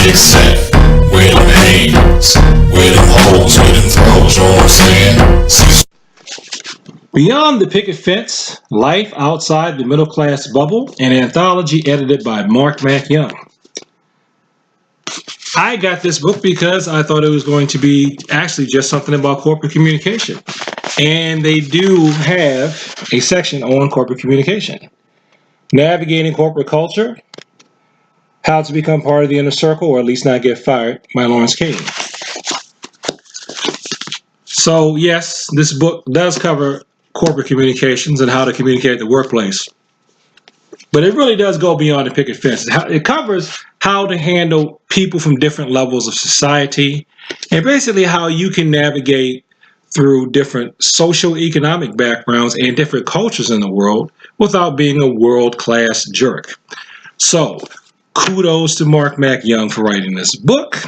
Except where them haters, where them hoes, where them throws, you know what I'm saying? Cecil. Beyond the Picket Fence, Life Outside the Middle Class Bubble, an anthology edited by Marc Young. I got this book because I thought it was going to be actually just something about corporate communication. And they do have a section on corporate communication. Navigating Corporate Culture, How to Become Part of the Inner Circle, or at least not get fired, by Lawrence Kane. So yes, this book does cover corporate communications and how to communicate at the workplace. But it really does go beyond the picket fence. It covers how to handle people from different levels of society and basically how you can navigate through different social-economic backgrounds and different cultures in the world without being a world-class jerk. So, kudos to Marc Young for writing this book.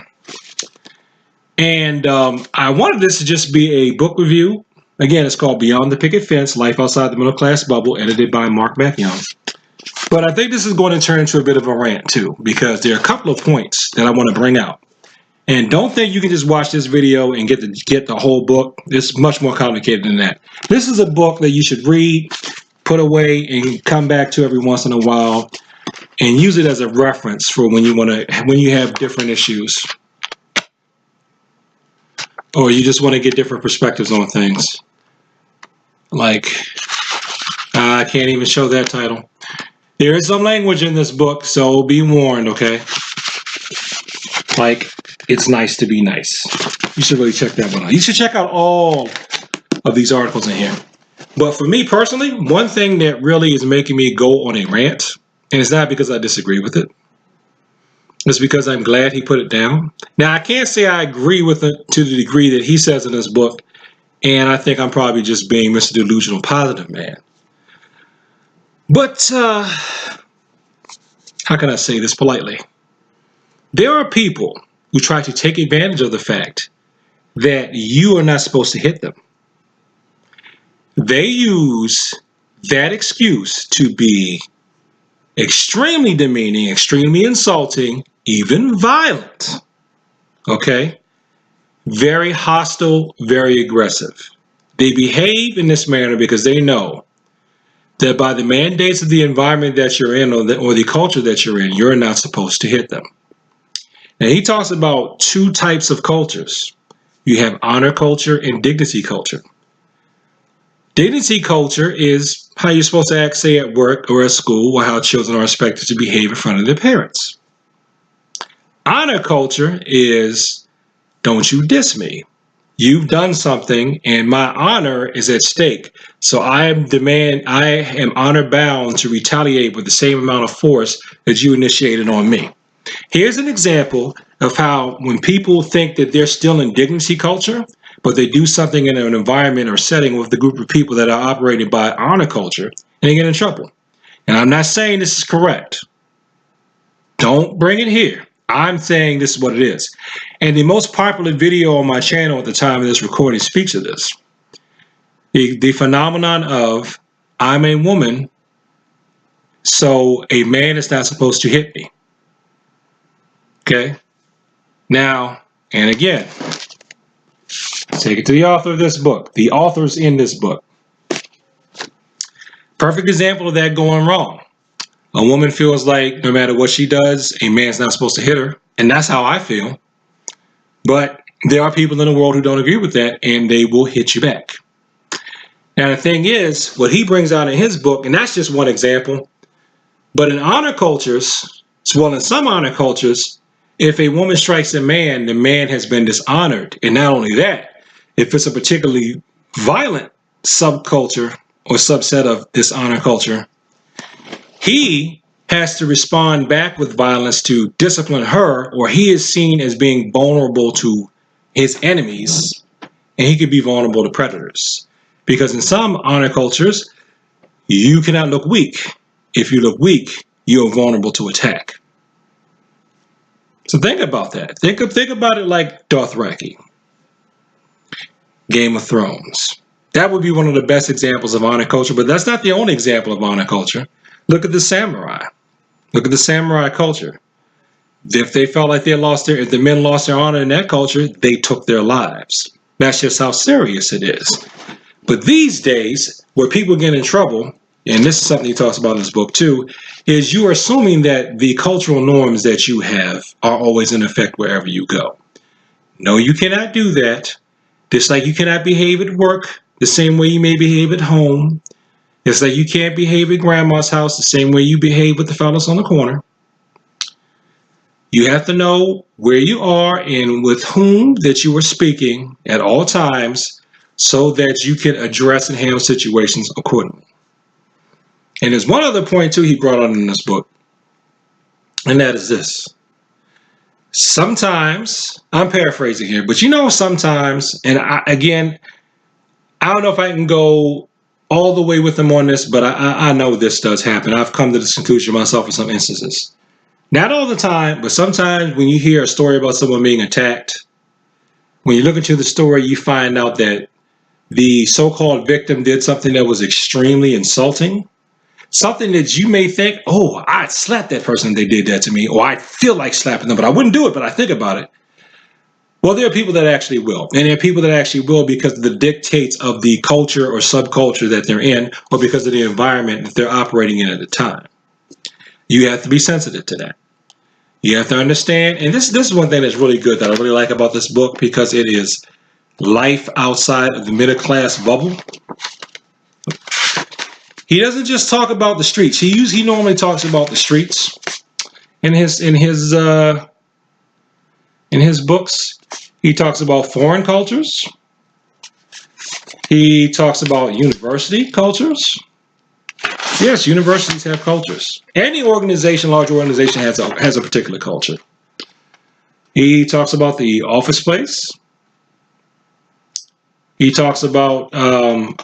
And I wanted this to just be a book review. Again, it's called Beyond the Picket Fence, Life Outside the Middle Class Bubble, edited by Marc Young. But I think this is going to turn into a bit of a rant too, because there are a couple of points that I want to bring out. And don't think you can just watch this video and get the whole book. It's much more complicated than that. This is a book that you should read, put away, and come back to every once in a while, and use it as a reference for when you have different issues, or you just want to get different perspectives on things. Like, I can't even show that title. There is some language in this book, so be warned, okay? Like, it's nice to be nice. You should really check that one out. You should check out all of these articles in here. But for me personally, one thing that really is making me go on a rant, and it's not because I disagree with it, it's because I'm glad he put it down. Now, I can't say I agree with it to the degree that he says in this book, and I think I'm probably just being Mr. Delusional Positive Man. But, how can I say this politely? There are people who try to take advantage of the fact that you are not supposed to hit them. They use that excuse to be extremely demeaning, extremely insulting, even violent. Okay? Very hostile, very aggressive. They behave in this manner because they know that by the mandates of the environment that you're in or the culture that you're in, you're not supposed to hit them. Now, he talks about two types of cultures. You have honor culture and dignity culture. Dignity culture is how you're supposed to act, say, at work or at school, or how children are expected to behave in front of their parents. Honor culture is, don't you diss me. You've done something and my honor is at stake. So I am honor bound to retaliate with the same amount of force that you initiated on me. Here's an example of how when people think that they're still in dignity culture, but they do something in an environment or setting with the group of people that are operated by honor culture, and they get in trouble. And I'm not saying this is correct. Don't bring it here. I'm saying this is what it is. And the most popular video on my channel at the time of this recording speaks to this. The phenomenon of, I'm a woman, so a man is not supposed to hit me. Okay? Now, and again, take it to the author of this book. The author's in this book. Perfect example of that going wrong. A woman feels like no matter what she does, a man's not supposed to hit her. And that's how I feel. But there are people in the world who don't agree with that, and they will hit you back. Now, the thing is, what he brings out in his book, and that's just one example, but in honor cultures, well, in some honor cultures, if a woman strikes a man, the man has been dishonored. And not only that, if it's a particularly violent subculture or subset of dishonor culture, he has to respond back with violence to discipline her, or he is seen as being vulnerable to his enemies, and he could be vulnerable to predators. Because in some honor cultures, you cannot look weak. If you look weak, you are vulnerable to attack. So think about that. Think about it like Dothraki, Game of Thrones. That would be one of the best examples of honor culture, but that's not the only example of honor culture. Look at the samurai. Look at the samurai culture. If they felt like if the men lost their honor in that culture, they took their lives. That's just how serious it is. But these days, where people get in trouble, and this is something he talks about in his book too, is you are assuming that the cultural norms that you have are always in effect wherever you go. No, you cannot do that. Just like you cannot behave at work the same way you may behave at home. It's like you can't behave at grandma's house the same way you behave with the fellas on the corner. You have to know where you are and with whom that you are speaking at all times so that you can address and handle situations accordingly. And there's one other point, too, he brought on in this book, and that is this. Sometimes, I'm paraphrasing here, but sometimes, and I don't know if I can go all the way with him on this, but I know this does happen. I've come to this conclusion myself in some instances. Not all the time, but sometimes when you hear a story about someone being attacked, when you look into the story, you find out that the so-called victim did something that was extremely insulting. Something that you may think, oh, I'd slap that person if they did that to me, or I feel like slapping them, but I wouldn't do it, but I think about it. Well, there are people that actually will. And there are people that actually will because of the dictates of the culture or subculture that they're in, or because of the environment that they're operating in at the time. You have to be sensitive to that. You have to understand, and this is one thing that's really good that I really like about this book because it is life outside of the middle class bubble. He doesn't just talk about the streets. He normally talks about the streets in his books. He talks about foreign cultures. He talks about university cultures. Yes, universities have cultures. Any organization, large organization, has a particular culture. He talks about the office place. He talks about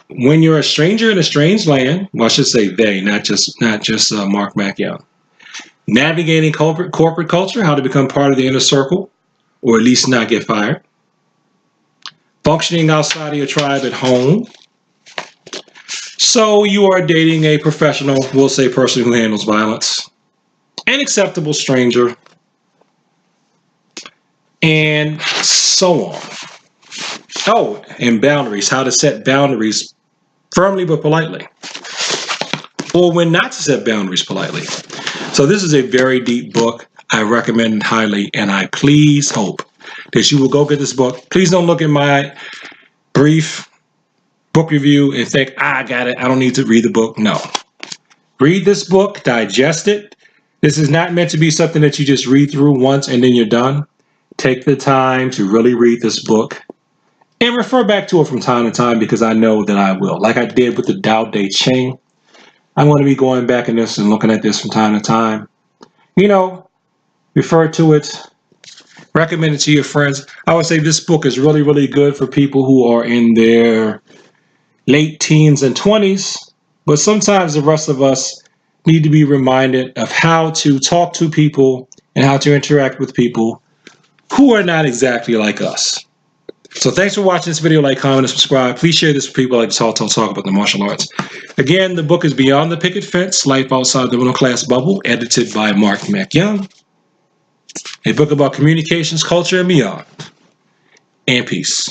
when you're a stranger in a strange land. Well, I should say they, not just Marc Young. Navigating corporate culture, how to become part of the inner circle, or at least not get fired. Functioning outside of your tribe at home. So you are dating a professional, we'll say person who handles violence. An acceptable stranger. And so on. Oh, and boundaries, how to set boundaries firmly but politely. Or when not to set boundaries politely. So this is a very deep book. I recommend it highly, and I please hope that you will go get this book. Please don't look at my brief book review and think, I got it, I don't need to read the book. No. Read this book, digest it. This is not meant to be something that you just read through once and then you're done. Take the time to really read this book and refer back to it from time to time because I know that I will. Like I did with the Tao Te Ching. I'm going to be going back in this and looking at this from time to time. Refer to it. Recommend it to your friends. I would say this book is really, really good for people who are in their late teens and 20s. But sometimes the rest of us need to be reminded of how to talk to people and how to interact with people who are not exactly like us. So thanks for watching this video. Like, comment, and subscribe. Please share this with people like to talk about the martial arts. Again, the book is Beyond the Picket Fence, Life Outside the Middle Class Bubble, edited by Marc Young. A book about communications, culture, and beyond. And peace.